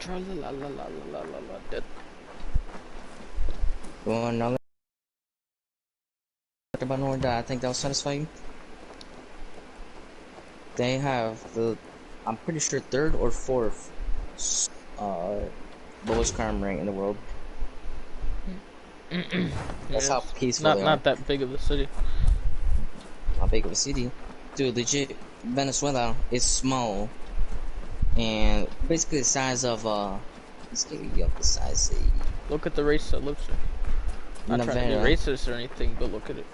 Tra la la la la la la la. Dead. You want another about Nord that I think that'll satisfy you? They have the, I'm pretty sure, third or fourth lowest crime rate in the world. That's how peaceful they are. Not that big of a city. Not big of a city. Dude, legit, Venezuela is small. And basically the size of, let's give you up the size. Look at the race that lives there. Not trying to be racist or anything, but look at it.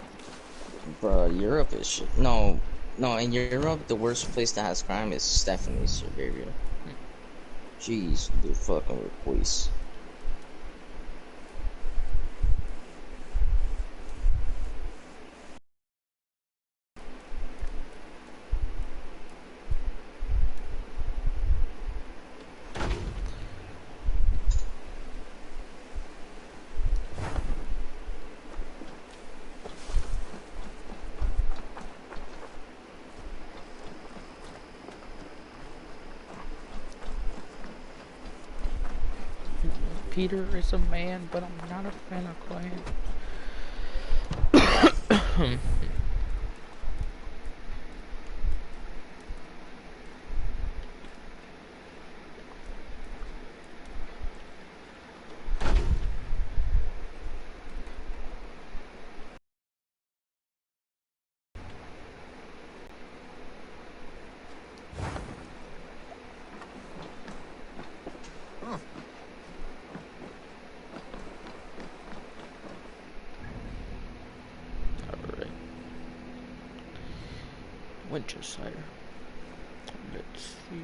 Bro, Europe is shit. No, in Europe, the worst place that has crime is definitely Siberia. Jeez, the fucking police. Peter is a man, but I'm not a fan of Clan. Winchester. Let's see.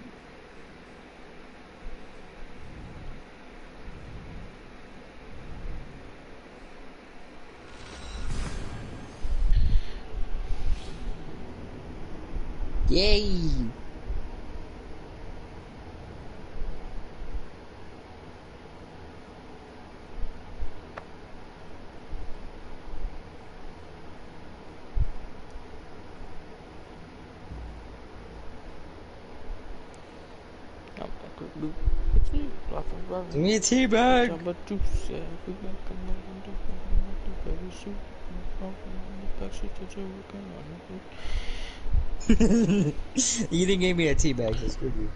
Yay! Give me a tea bag. You didn't give me a tea bag, so screw you.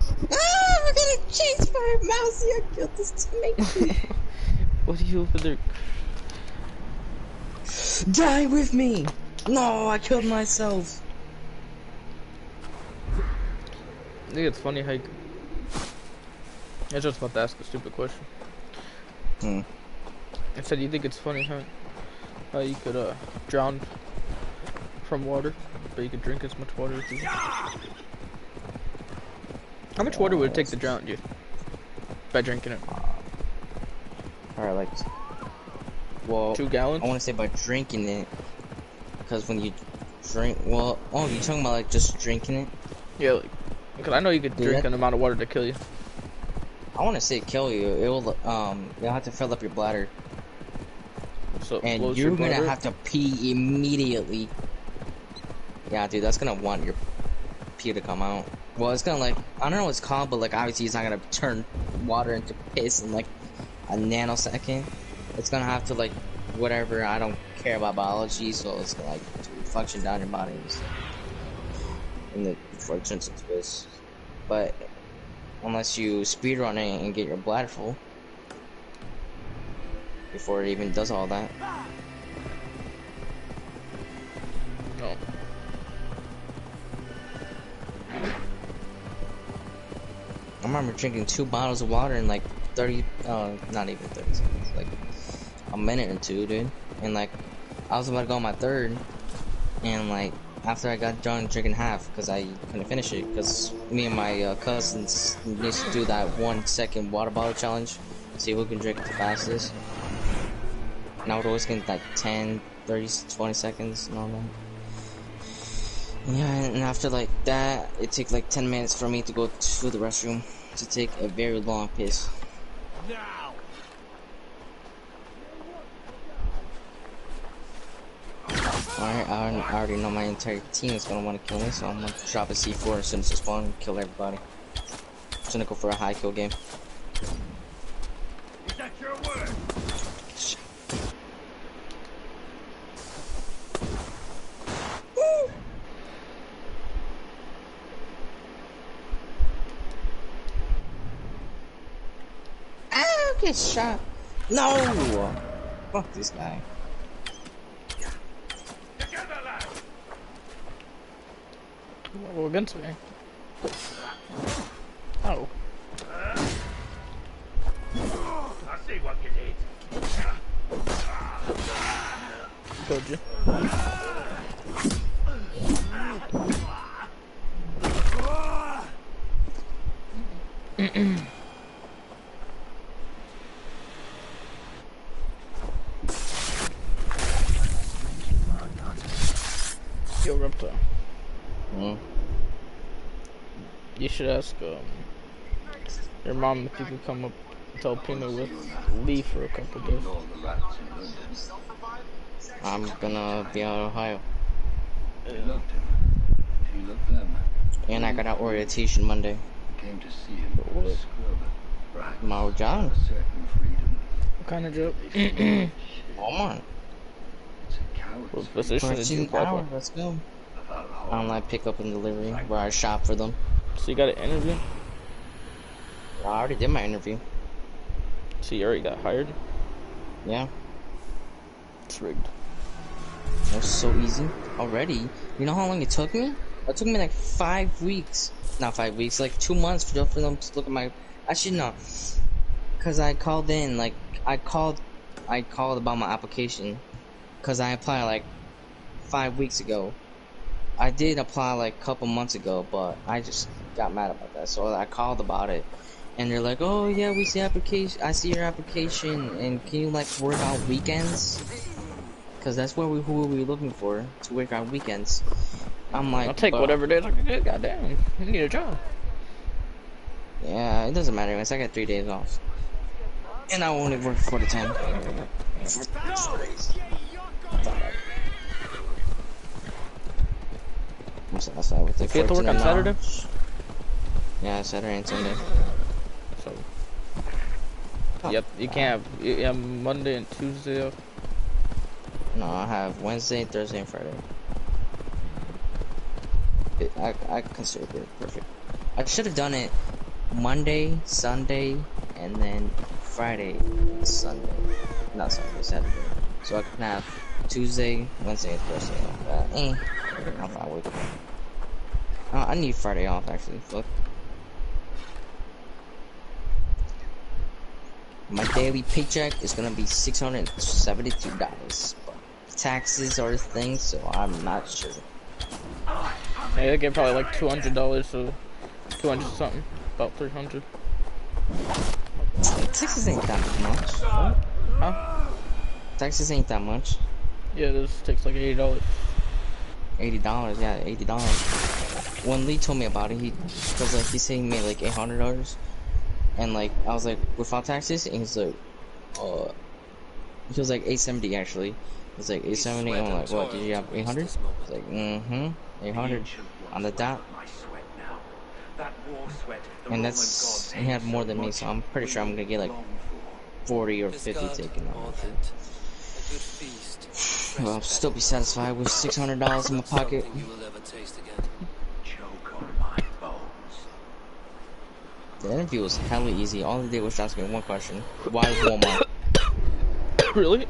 Ah, we're gonna chase for a mouse. I killed this teammate. What are you over there? Die with me! No, I killed myself. I think it's funny how you... I was just about to ask a stupid question. I said, you think it's funny how you could drown from water, but you could drink as much water as you want? How much water would it take to drown you by drinking it? Alright, like, well, 2 gallons? I want to say by drinking it, because when you drink, well, oh, you talking about like just drinking it? Yeah, like, because I know you could drink an amount of water to kill you. I want to say kill you. It will, you'll have to fill up your bladder. So and you're gonna have to pee immediately. Yeah, dude, that's gonna want your pee to come out. Well, it's gonna, like, I don't know what it's called, but like obviously it's not gonna turn water into piss in like a nanosecond. It's gonna have to, like, whatever. I don't care about biology, so it's gonna, like, function down your body and the before it turns into piss. But unless you speedrun it and get your bladder full before it even does all that. No. I remember drinking 2 bottles of water in like 30, not even 30 seconds, like a minute or 2, dude. And like, I was about to go on my 3rd, and like, after I got done drinking half, because I couldn't finish it, because me and my cousins used to do that 1 second water bottle challenge, see who can drink it the fastest. And I would always get like 10, 30, 20 seconds and all that. Yeah, and after like that, it took like 10 minutes for me to go to the restroom to take a very long piss. Now. Alright, I already know my entire team is gonna want to kill me, so I'm gonna drop a C4 as soon as I spawn and kill everybody. Just gonna go for a high kill game. Is that your word? Ah, get shot. No! Fuck this guy. Together, lad. Well, against me. Oh. I see what you did. Told you. Yo, Reptile. You should ask your mom if you could come up and tell Pino with Lee for a couple days. I'm gonna be out of Ohio. He loved him. He loved them. And I got out orientation Monday. Came to see him for a scrub. Right. My job. A certain freedom. What kind of job? Walmart. It's a coward's What position did you apply for? Let's go. Valhalla. Online pickup and delivery, where I shop for them. So you got an interview? I already did my interview. So you already got hired? Yeah. It's rigged. It was so easy already. You know how long it took me? It took me like 5 weeks. Not 5 weeks, like 2 months for them to look at my. Actually, no. Cause I called in, like I called about my application. Cause I applied like 5 weeks ago. I did apply like a couple months ago, but I just got mad about that. So I called about it, and they're like, "Oh yeah, we see application. I see your application, and can you like work on weekends? Cause that's who we're looking for to work on weekends." I'm like, I'll take whatever days I can get. Goddamn, you need a job. Yeah, it doesn't matter. I got 3 days off, and I only work for the 10. Outside with the You have to work on Saturday? Yeah, Saturday and Sunday. So, yep, you can't have, you have Monday and Tuesday off. No, I have Wednesday, Thursday, and Friday. I consider it perfect. I should have done it Monday, Sunday, and then Friday, Sunday. Not Sunday, Saturday. So I can have Tuesday, Wednesday, and Thursday off. I'm fine with it. I need Friday off actually. Fuck. My daily paycheck is gonna be $672. But taxes are the thing, so I'm not sure. Yeah, they get probably like $200, so 200 something, about 300. Taxes ain't that much. Huh? Taxes ain't that much. Yeah, this takes like $80. $80, yeah, $80. When Lee told me about it, he said he made like $800, and like I was like without taxes, and he's like, he was like 870 actually. It's like 870. I'm like, what? Did you have 800? It's like, 800 on the dot. And that's he had more than me, so I'm pretty sure I'm gonna get like 40 or 50 taken off. Well, I'll still be satisfied with $600 in my pocket. The interview was hella easy. All they did was ask me one question: why Walmart? Really?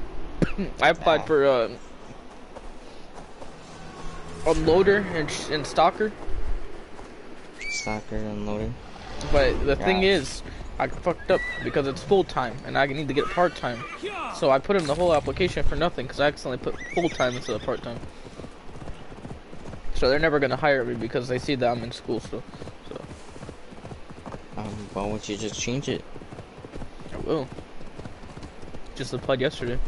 I applied for unloader and stalker. Stalker unloader. But the thing is, I fucked up because it's full time and I need to get part time. So I put in the whole application for nothing because I accidentally put full time instead of part time. So they're never gonna hire me because they see that I'm in school still. So. Why won't you just change it? I will. Just applied yesterday.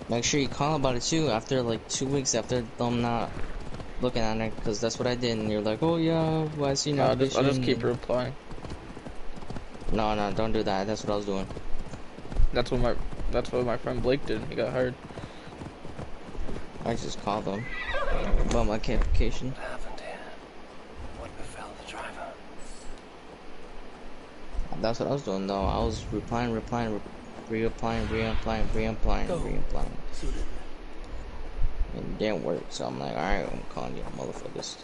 Make sure you call about it too after like 2 weeks after them not looking at it, because that's what I did, and you're like, oh yeah, well, I see your I'll just keep replying. No, don't do that. That's what I was doing. That's what my friend Blake did. He got hired. I just called them about my application. What happened here? What befell the driver? That's what I was doing though. I was replying, reapplying, reapplying. It didn't work, so I'm like, alright, I'm calling y'all motherfuckers.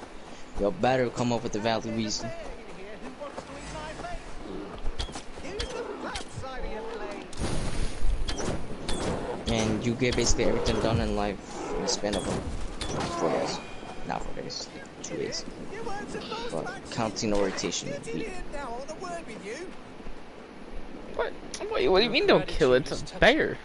Y'all better come up with a valid reason. And you get basically everything done in life in the span of 4 days. Not 4 days, like 2 days. But counting orientation week. What? Wait, what do you mean don't kill it? It's a bear.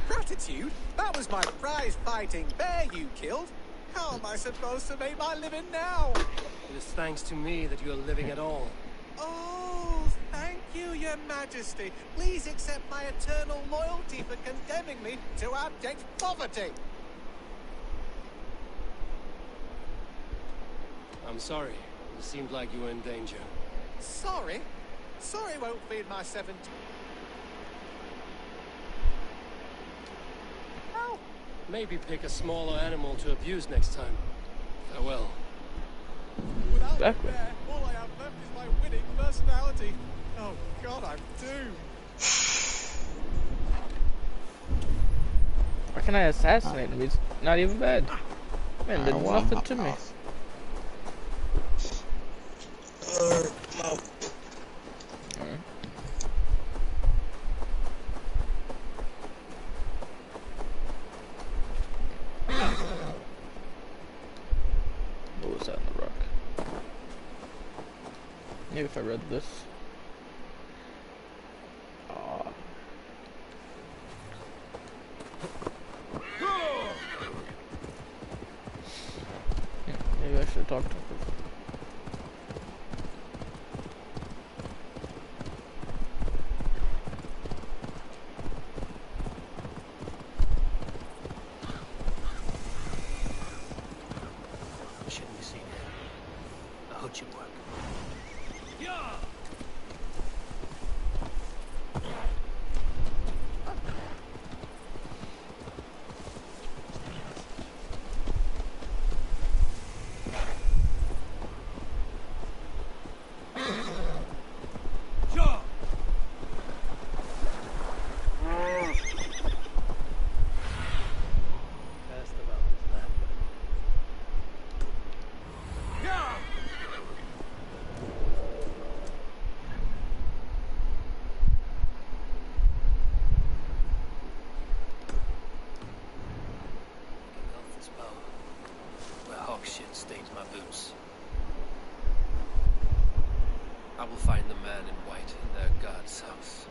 Gratitude? That was my prize-fighting bear you killed. How am I supposed to make my living now? It is thanks to me that you are living at all. Oh, thank you, Your Majesty. Please accept my eternal loyalty for condemning me to abject poverty. I'm sorry. It seemed like you were in danger. Sorry? Sorry won't feed my 17... Ow! Maybe pick a smaller animal to abuse next time. Farewell. Without Exactly. bear, all I have left is my winning personality. Oh God, I'm doomed. Why can I assassinate him? He's not even bad. Man, did Well, nothing I'm to me. off. What was that in the rock? Maybe if I read this. Maybe I should talk to him. Shouldn't be seen. I hope you work. Pass the mountains that way. Elf's bow, where hawk shit stains my boots. I will find the man in white in their god's house.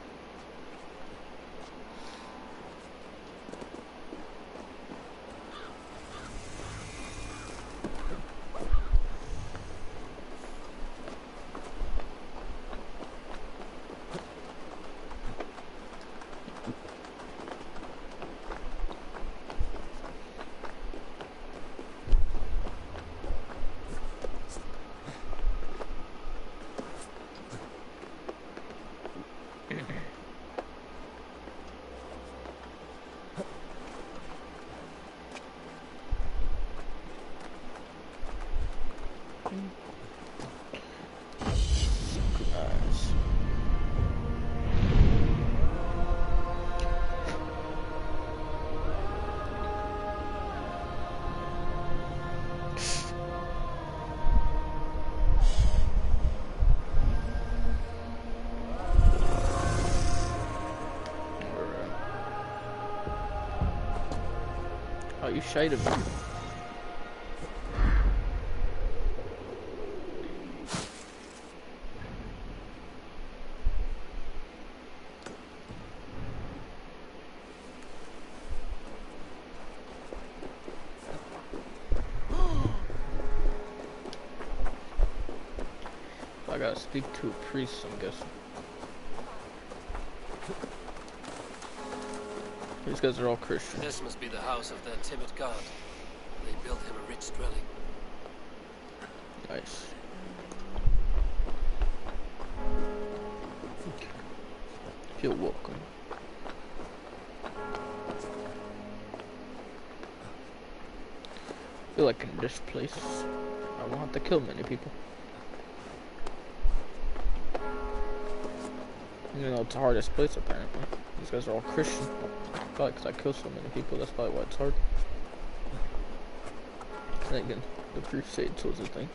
Nice. Oh, you shaded me. I gotta speak to a priest, I'm guessing. These guys are all Christian. This must be the house of their timid god. They built him a rich dwelling. Nice. Feel welcome. Feel like in this place, I won't have to kill many people. You know, it's the hardest place apparently. These guys are all Christian. Probably because I kill so many people, that's probably why it's hard. And again, the Crusades was a thing.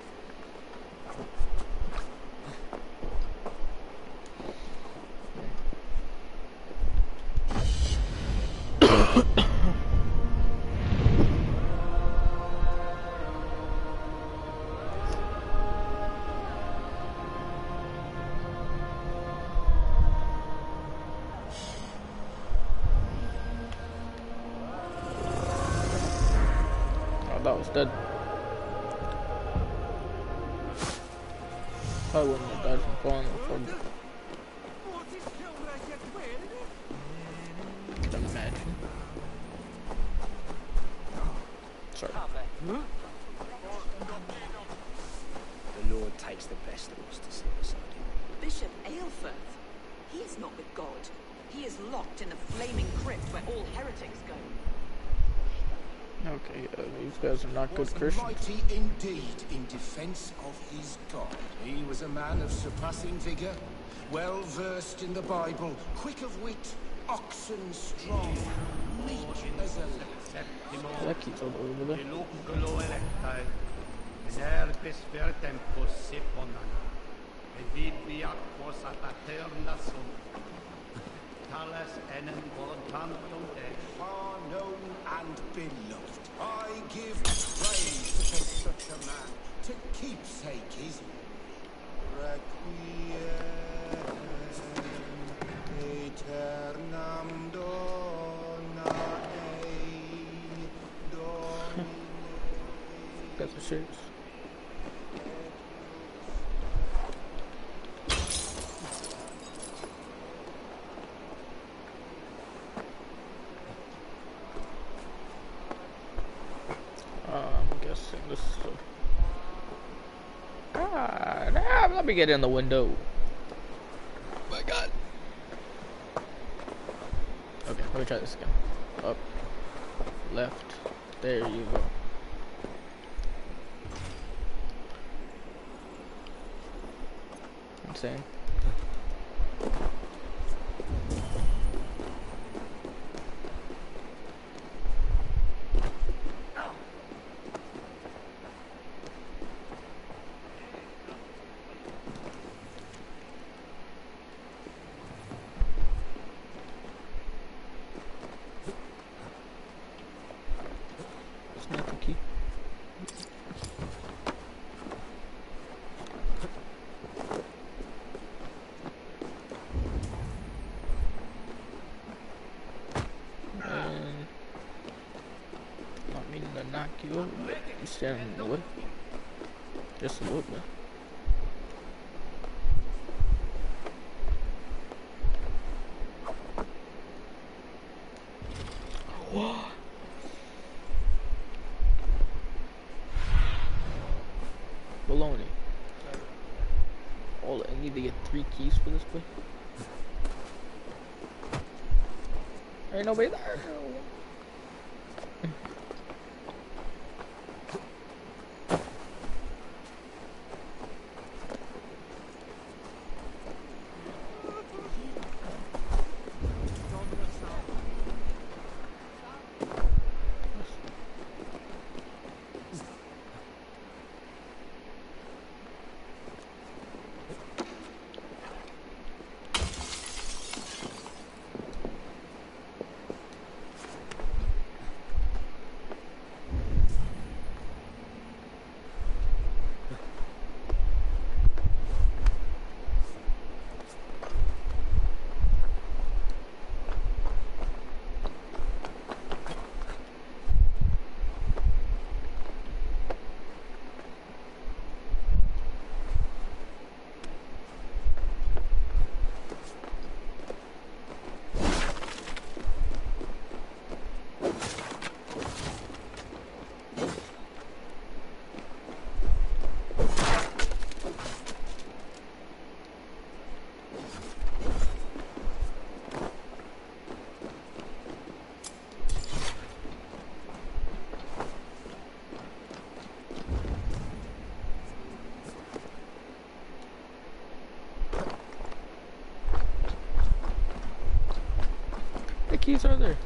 That was dead. I wouldn't have died from falling from. Can imagine. Sorry. The Lord takes the best of us to see us. Bishop Aelfirth. He is not with God. He is locked in the flaming crypt where all heretics go. Okay, these guys are not good Christians. Mighty indeed in defense of his God. He was a man of surpassing vigor, well versed in the Bible, quick of wit, oxen strong, meek as a lamb. That keeps all over there. Far known and beloved. I give praise to such a man, to keepsake his requiem aeternam dona ei domine. Got the shirts. I'm guessing this is a... God, let me get in the window. My God. Okay, let me try this again. Up, left, there you go. Insane. Knock you over, but you standing in the way. Just a little bit. What? Baloney. All I need to get 3 keys for this place. Ain't nobody there. keys are there?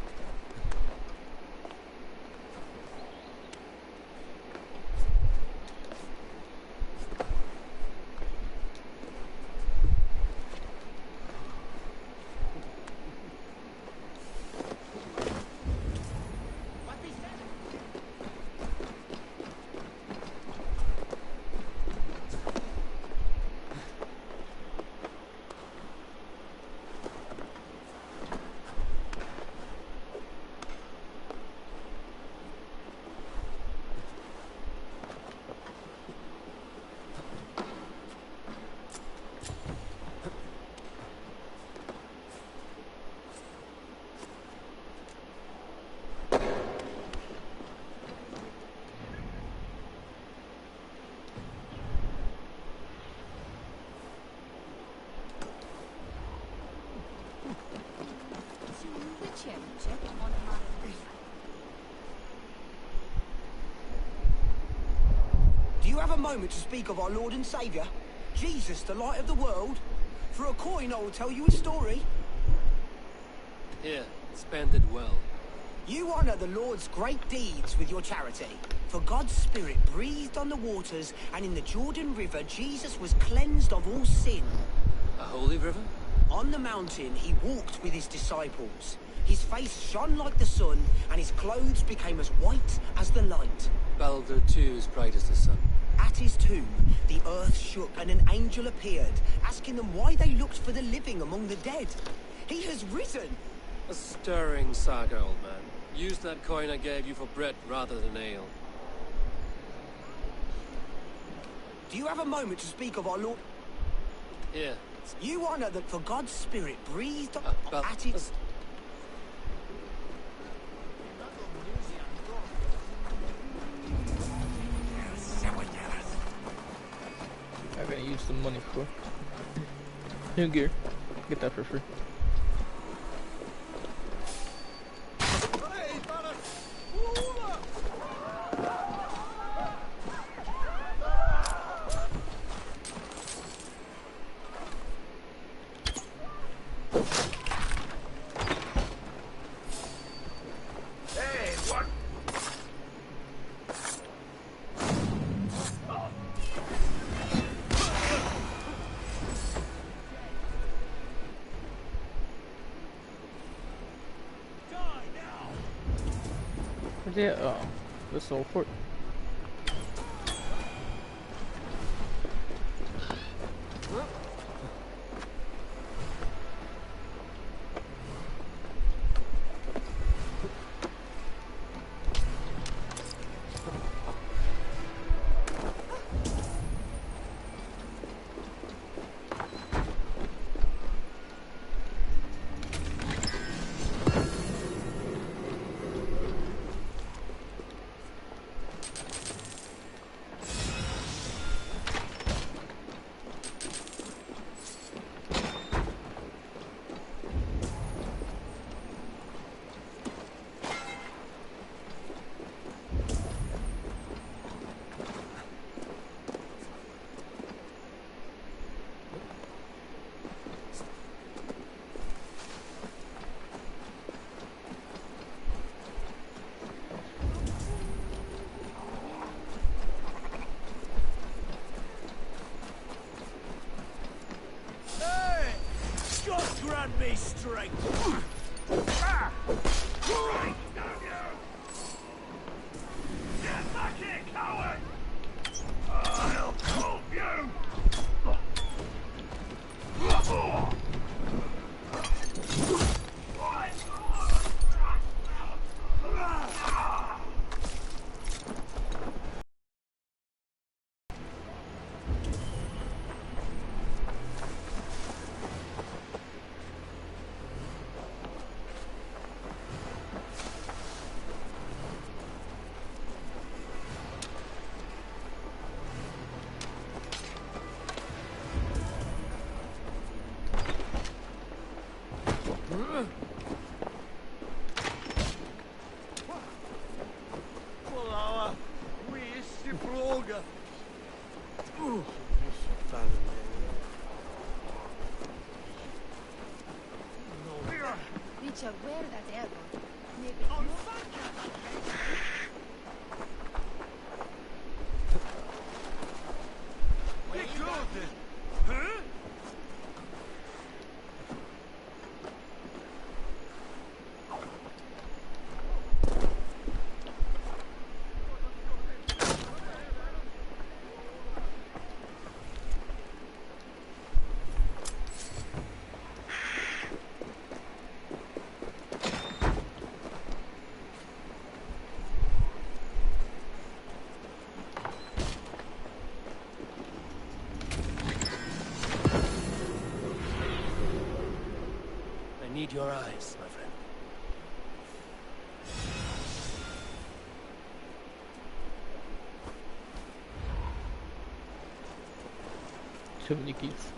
Do you have a moment to speak of our Lord and Saviour? Jesus, the light of the world? For a coin, I will tell you a story. Here, spend it well. You honour the Lord's great deeds with your charity. For God's Spirit breathed on the waters, and in the Jordan River, Jesus was cleansed of all sin. A holy river? On the mountain, he walked with his disciples. His face shone like the sun, and his clothes became as white as the light. Balder too is bright as the sun. At his tomb, the earth shook, and an angel appeared, asking them why they looked for the living among the dead. He has risen! A stirring saga, old man. Use that coin I gave you for bread rather than ale. Do you have a moment to speak of our Lord? Here. You honour that for God's Spirit breathed Bal- at its... I'm gonna use the money for new gear. Get that for free. Hey, what? Where's it at? Oh, this old fort. Grant me strength. Ah! Right, down you! Get back here, coward! I'll prove you! shall wear that arrow. Maybe more. Let go of them. Huh? I need your eyes, my friend. Too many keys.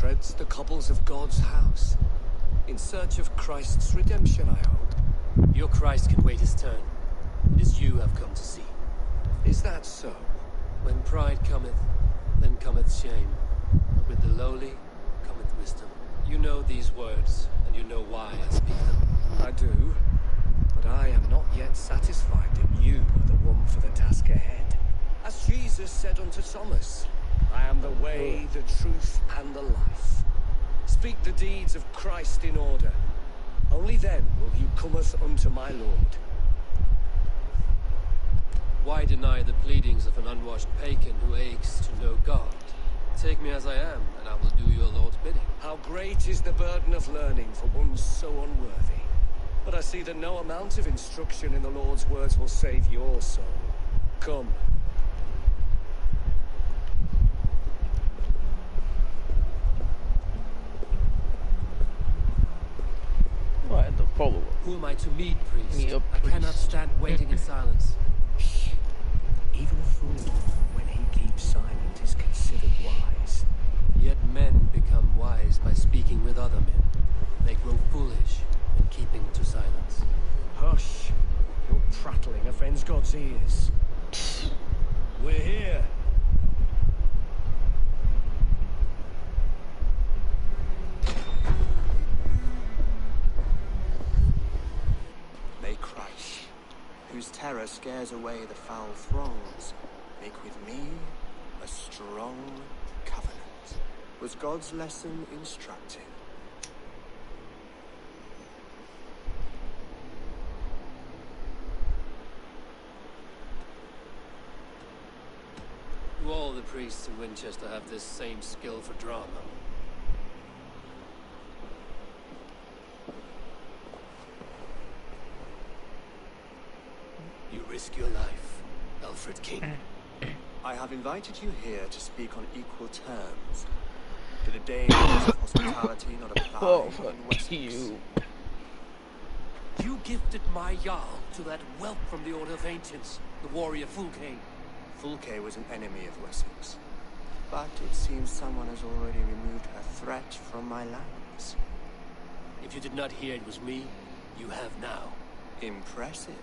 treads the cobbles of God's house. In search of Christ's redemption, I hope. Your Christ can wait his turn. It is you have come to see. Is that so? When pride cometh, then cometh shame. But with the lowly cometh wisdom. You know these words, and you know why I speak them. I do. But I am not yet satisfied that you are the one for the task ahead. As Jesus said unto Thomas, I am the way, the truth, and the life. Speak the deeds of Christ in order. Only then will you cometh unto my Lord. Why deny the pleadings of an unwashed pagan who aches to know God? Take me as I am, and I will do your Lord's bidding. How great is the burden of learning for one so unworthy. But I see that no amount of instruction in the Lord's words will save your soul. Come. Well, I had to follow up. Who am I to meet, priest? Me up, I cannot priest. stand waiting in silence. Even a fool, when he keeps silent, is considered wise. Yet men become wise by speaking with other men. They grow foolish in keeping to silence. Hush. Your prattling offends God's ears. We're here. May Christ, whose terror scares away the foul throngs, make with me a strong covenant. Was God's lesson instructive? Do all the priests in Winchester have this same skill for drama? You risk your life, Alfred King. I have invited you here to speak on equal terms. To the dangers of hospitality not apply Oh, in fuck Wessex. you. You gifted my Jarl to that whelp from the Order of Ancients, the warrior Fulke. Fulke was an enemy of Wessex. But it seems someone has already removed her threat from my lands. If you did not hear it was me, you have now. Impressive.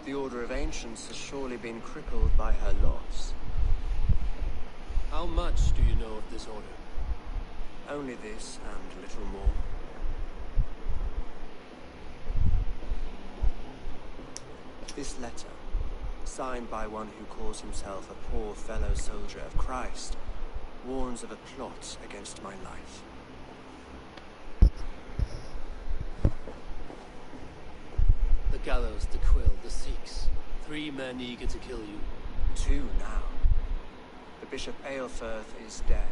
The Order of Ancients has surely been crippled by her loss. How much do you know of this order? Only this and little more. This letter, signed by one who calls himself a poor fellow soldier of Christ, warns of a plot against my life. The gallows, the quill, the Sikhs. 3 men eager to kill you. 2 now. The Bishop Aelfirth is dead.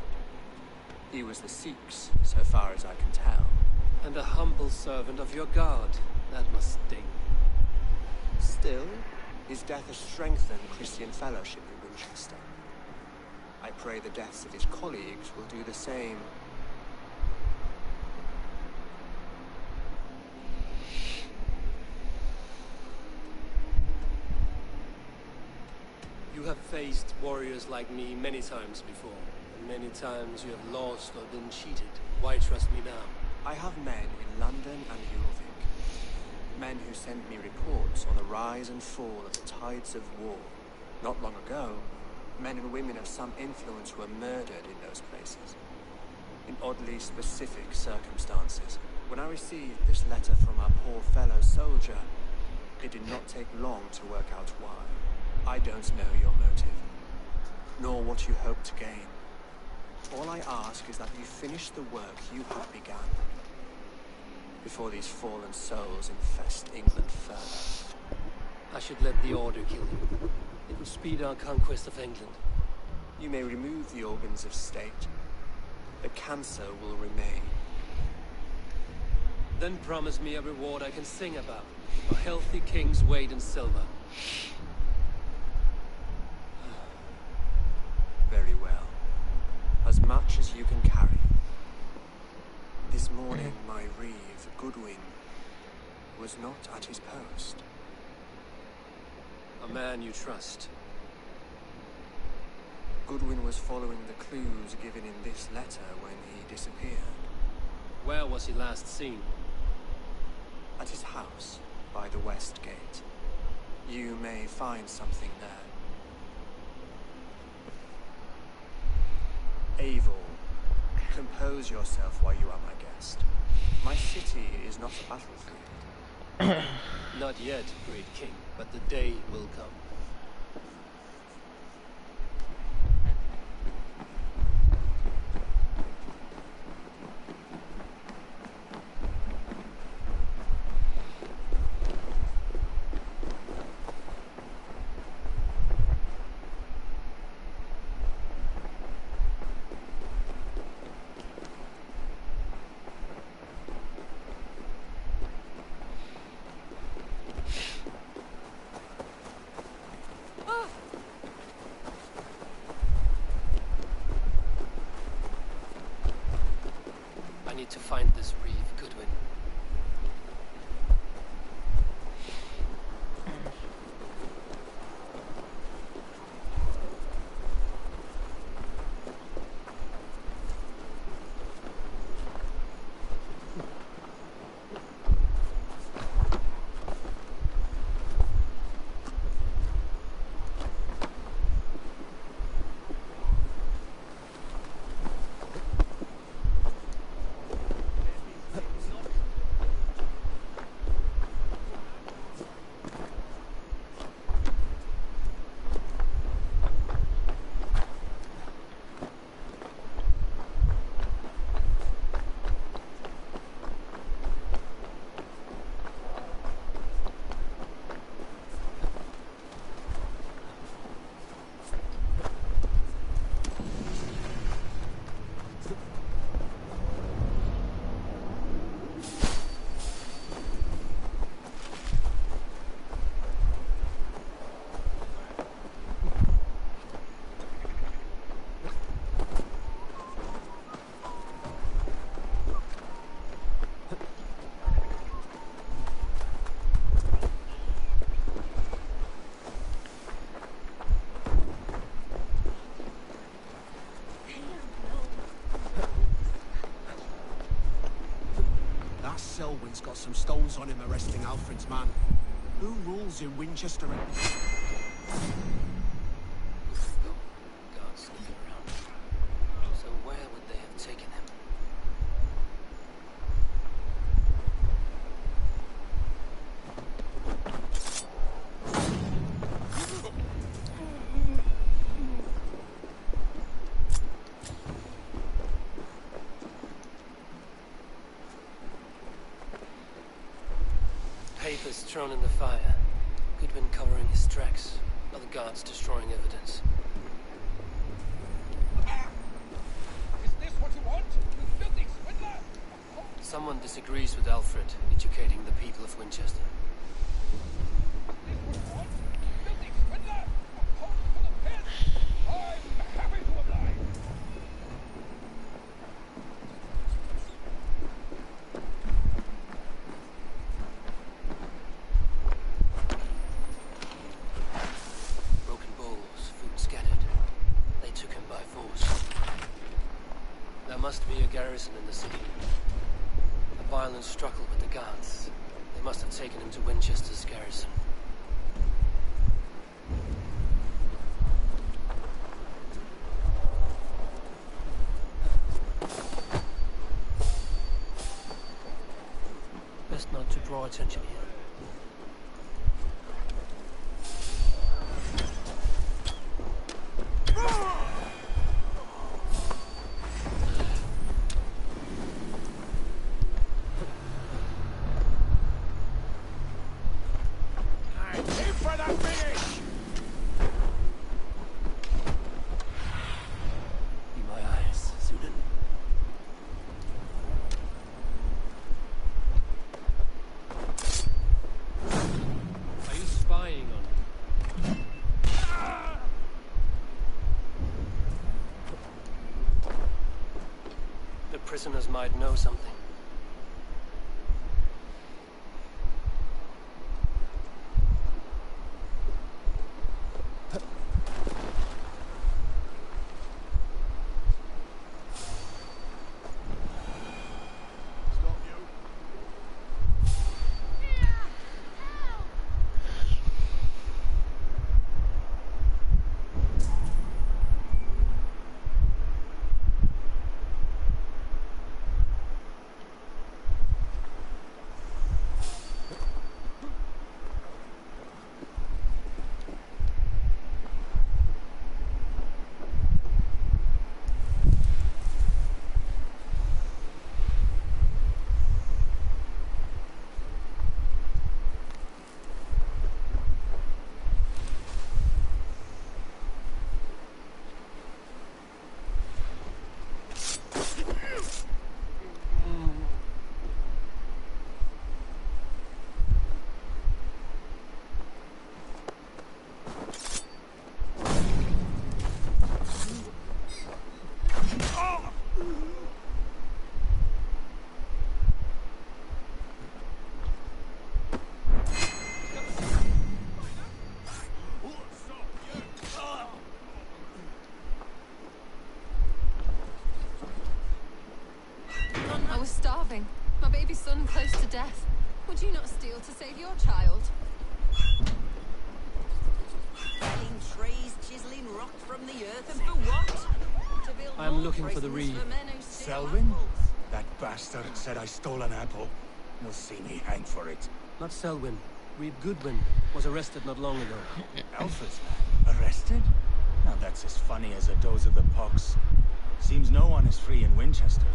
He was the Sikhs, so far as I can tell. And a humble servant of your god. That must sting. Still, his death has strengthened Christian fellowship in Winchester. I pray the deaths of his colleagues will do the same. You have faced warriors like me many times before. And many times you have lost or been cheated. Why trust me now? I have men in London and Jorvik. Men who send me reports on the rise and fall of the tides of war. Not long ago, men and women of some influence were murdered in those places. In oddly specific circumstances. When I received this letter from our poor fellow soldier, it did not take long to work out why. I don't know your motive, nor what you hope to gain. All I ask is that you finish the work you have begun, before these fallen souls infest England further. I should let the order kill you. It would speed our conquest of England. You may remove the organs of state. The cancer will remain. Then promise me a reward I can sing about. A healthy king's weight in silver. Very well. As much as you can carry. This morning, my reeve, Goodwin, was not at his post. A man you trust. Goodwin was following the clues given in this letter when he disappeared. Where was he last seen? At his house, by the west gate. You may find something there. Eivor, compose yourself while you are my guest. My city is not a battlefield. Not yet, great king, but the day will come. To find this reeve, Goodwin. Selwyn's got some stones on him arresting Alfred's man. Who rules in Winchester? Guards sneaking around. So where would they have taken him? Papers thrown in the fire. Goodwin covering his tracks. Other guards destroying evidence. Is this what you want? You filthy swindler! Someone disagrees with Alfred, educating the people of Winchester. Is this what you want? Filthy swindler! A pot full of piss! I'm happy to oblige! There must be a garrison in the city. A violent struggle with the guards. They must have taken him to Winchester's garrison. Best not to draw attention here. Prisoners might know something. I was starving. My baby son close to death. Would you not steal to save your child? Felling trees, chiseling rock from the earth, and for what? To build I'm more looking for the prisons reed. men who steal Selwyn? apples. That bastard said I stole an apple. He'll see me hang for it. Not Selwyn. Reed Goodwin was arrested not long ago. Alpha's arrested? Now that's as funny as a dose of the pox. Seems no one is free in Winchester.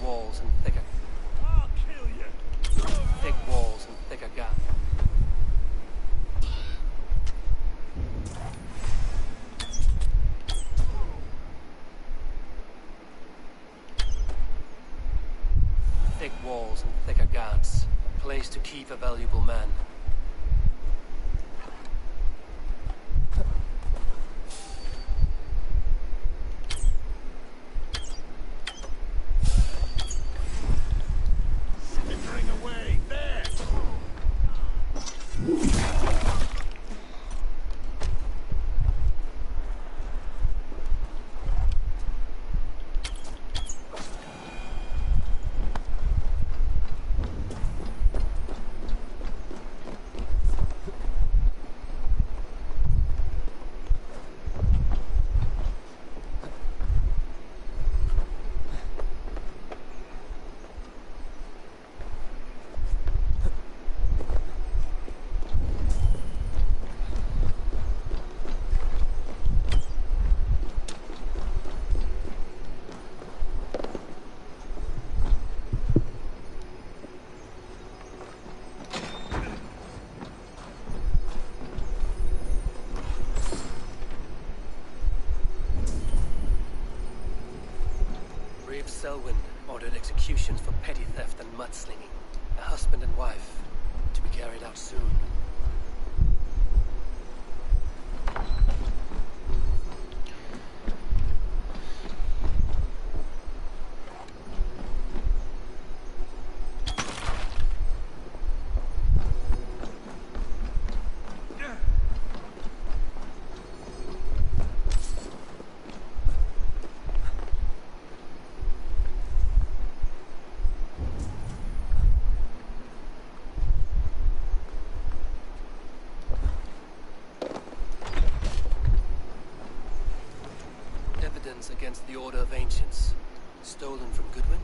Walls and thicker. I'll kill you. Thick walls and thicker gap. Thick walls and thicker guards. A place to keep a valuable man. Selwyn ordered executions for petty theft and mudslinging. A husband and wife, to be carried out soon. evidence against the Order of Ancients. Stolen from Goodwin?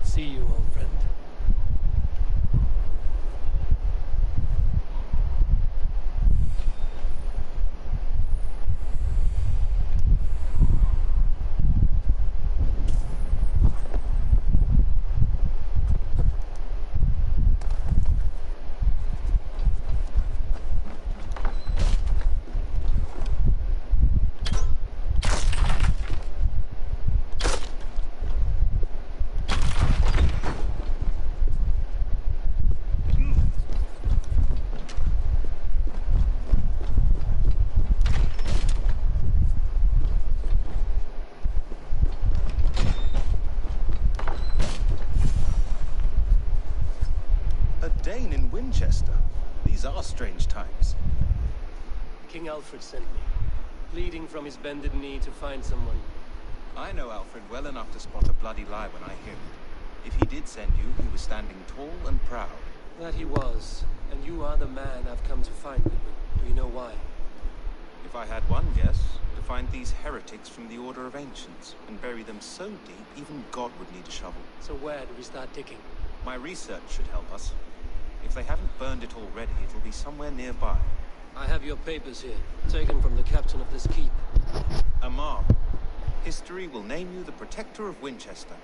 See you, old friend. Dane in Winchester. These are strange times. King Alfred sent me, pleading from his bended knee to find someone. I know Alfred well enough to spot a bloody lie when I hear it. If he did send you, he was standing tall and proud. That he was, and you are the man I've come to find, Goodwin. Do you know why? If I had one guess, to find these heretics from the Order of Ancients, and bury them so deep, even God would need a shovel. So where do we start digging? My research should help us. If they haven't burned it already, it'll be somewhere nearby. I have your papers here, taken from the captain of this keep. Amar, history will name you the protector of Winchester.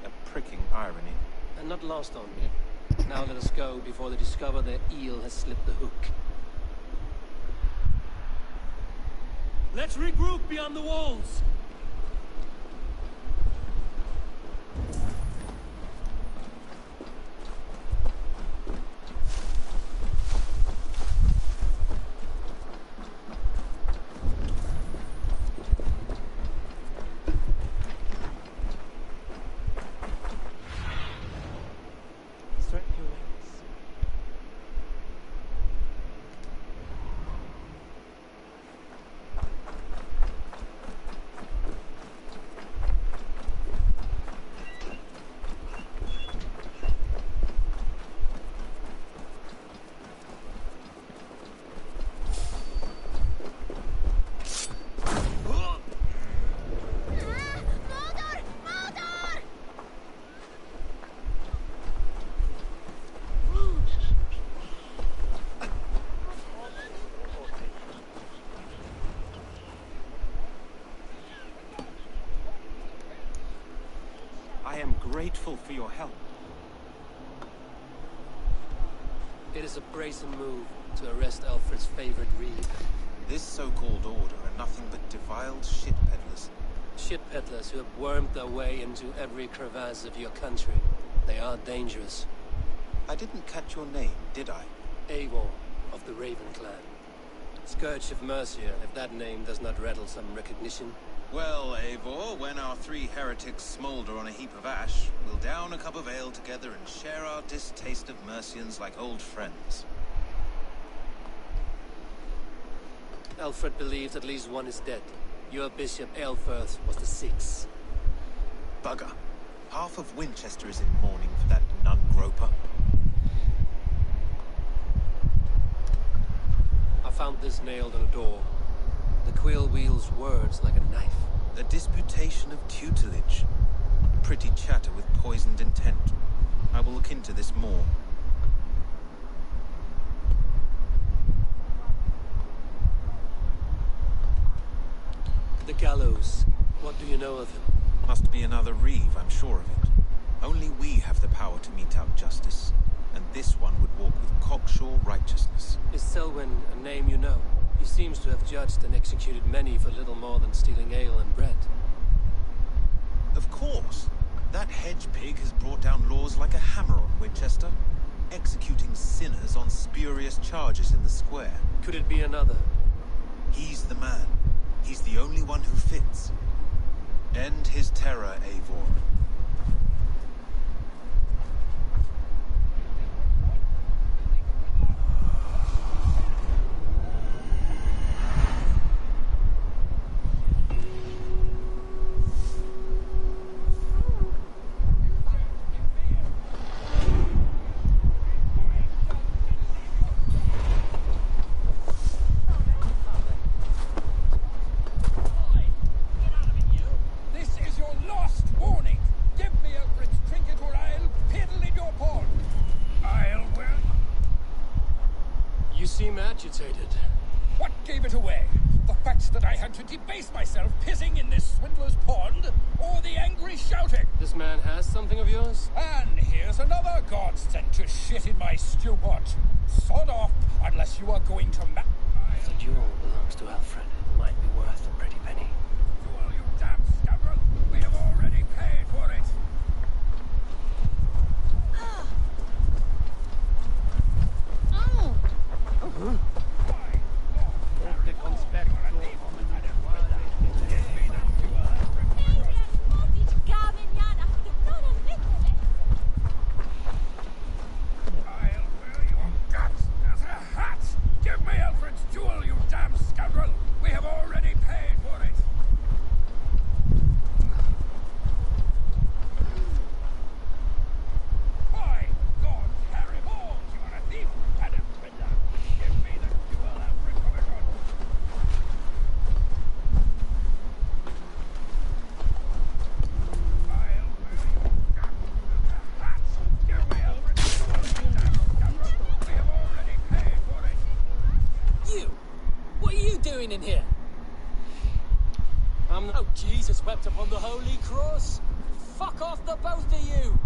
A pricking irony. And not lost on me. Now let us go before they discover their eel has slipped the hook. Let's regroup beyond the walls! I am grateful for your help. It is a brazen move to arrest Alfred's favorite reed. This so-called order are nothing but defiled shit peddlers. Shit peddlers who have wormed their way into every crevasse of your country. They are dangerous. I didn't catch your name, did I? Eivor of the Raven clan. Scourge of Mercia, if that name does not rattle some recognition. Well, Eivor, when our three heretics smolder on a heap of ash, we'll down a cup of ale together and share our distaste of Mercians like old friends. Alfred believes at least one is dead. Your bishop, Aelfirth, was the sixth. Bugger. Half of Winchester is in mourning for that nun-groper. I found this nailed on a door. The quill wields words like a knife. A disputation of tutelage. Pretty chatter with poisoned intent. I will look into this more. The gallows. What do you know of him? Must be another Reeve, I'm sure of it. Only we have the power to mete out justice. And this one would walk with cocksure righteousness. Is Selwyn a name you know? He seems to have judged and executed many for little more than stealing ale and bread. Of course. That hedge pig has brought down laws like a hammer on Winchester. Executing sinners on spurious charges in the square. Could it be another? He's the man. He's the only one who fits. End his terror, Eivor. Agitated. What gave it away? The fact that I had to debase myself pissing in this swindler's pond, or the angry shouting? This man has something of yours? And here's another god sent to shit in my stew pot. Sod off, unless you are going to If the jewel belongs to Alfred, it might be worth a pretty penny. Jewel, you damn scoundrel! We have already paid for it! In here. Oh, Jesus wept upon the holy cross. Fuck off, the both of you.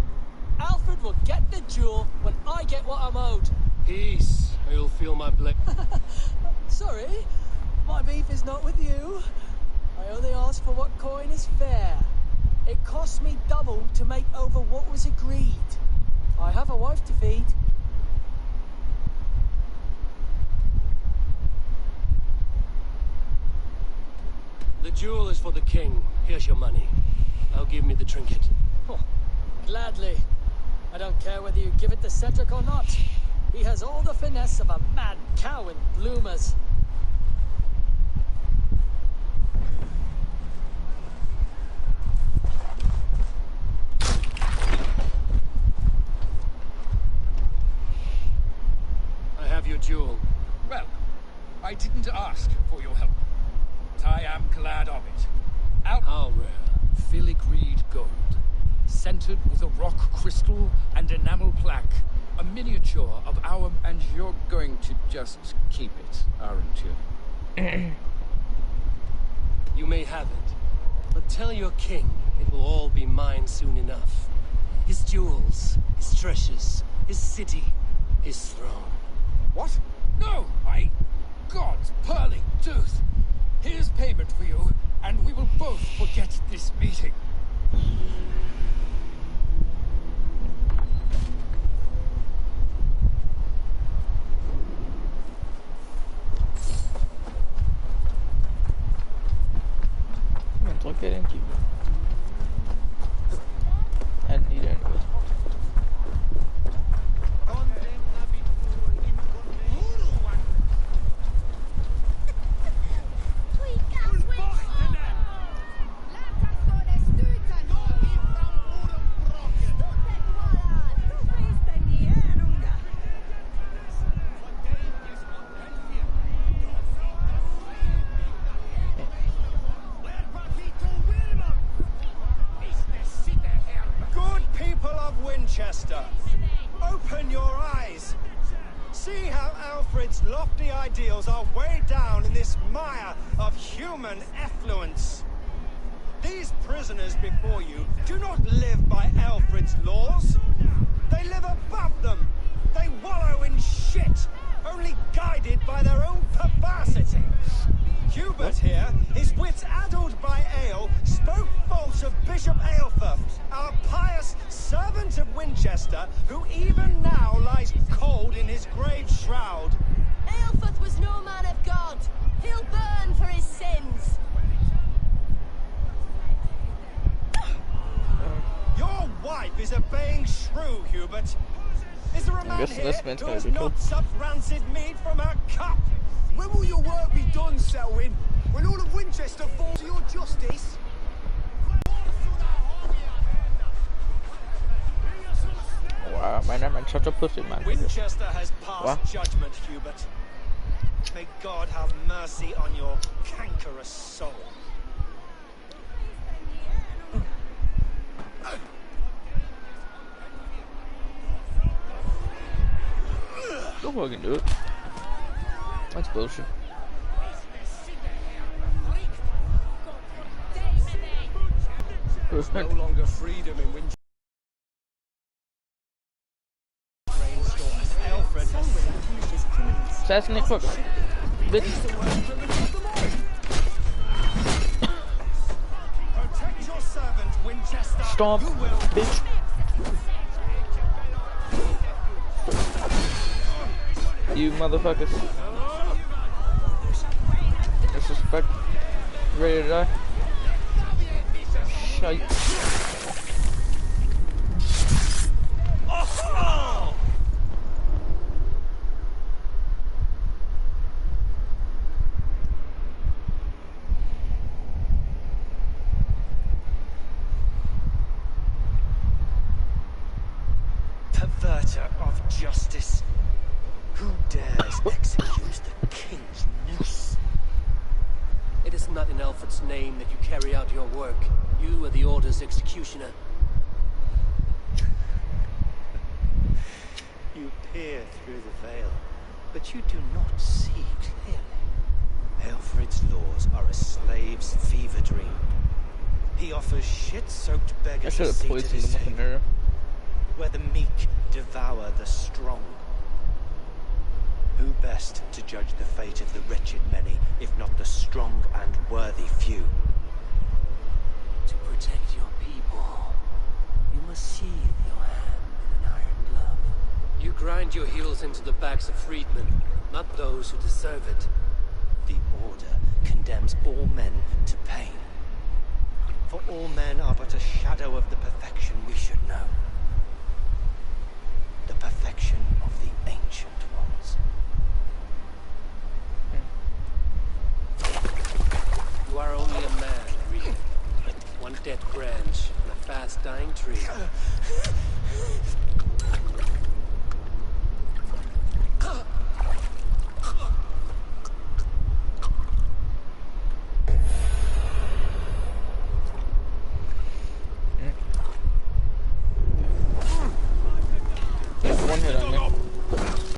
Alfred will get the jewel when I get what I'm owed. Peace, or you'll feel my blade. Sorry, my beef is not with you. I only ask for what coin is fair. It cost me double to make over what was agreed. I have a wife to feed. The jewel is for the king. Here's your money. Now give me the trinket. Oh, gladly. I don't care whether you give it to Cedric or not. He has all the finesse of a mad cow in bloomers. I have your jewel. Well, I didn't ask for your help. I am glad of it. How rare. Filigreed gold. Centered with a rock crystal and enamel plaque. A miniature of our... And you're going to just keep it, aren't you? You may have it. But tell your king it will all be mine soon enough. His jewels, his treasures, his city, his throne. What? No, God's pearly tooth. Here's payment for you, and we will both forget this meeting. Plug that in, keep it. I didn't need it anyways. are way down in this mire of human effluence. These prisoners before you do not live by Alfred's laws. They live above them. They wallow in shit, only guided by their own perversity. Hubert here, his wits addled by ale, spoke false of Bishop Aelfirth, our pious servant of Winchester, who even now lies cold in his grave shroud. Aelfirth was no man of God. He'll burn for his sins. Your wife is a baying shrew, Hubert. Is there a man here who has not supped rancid mead from her cup? When will your work be done, Selwyn? When all of Winchester falls to your justice? Wow, man, such a pussy, man. Winchester has passed judgment, Hubert. May God have mercy on your cankerous soul. Don't fucking do it. That's bullshit. There's no longer freedom in Winchester. Assassinate fucker. Bitch. Protect your servant, Winchester. Stomp, bitch. You motherfuckers. Disrespect. Ready to die? Shite. Perverter of justice. Who dares execute the king's noose? It is not in Alfred's name that you carry out your work. You are the Order's executioner. You peer through the veil, but you do not see clearly. Alfred's laws are a slave's fever dream. He offers shit-soaked beggars a seat at his table, where the meek devour the strong. Who best to judge the fate of the wretched many, if not the strong and worthy few? To protect your people, you must sheathe your hand in an iron glove. You grind your heels into the backs of freedmen, not those who deserve it. The Order condemns all men to pain. For all men are but a shadow of the perfection we should know. The perfection of the ancient ones. You are only a man, Reed. One dead branch on a fast-dying tree.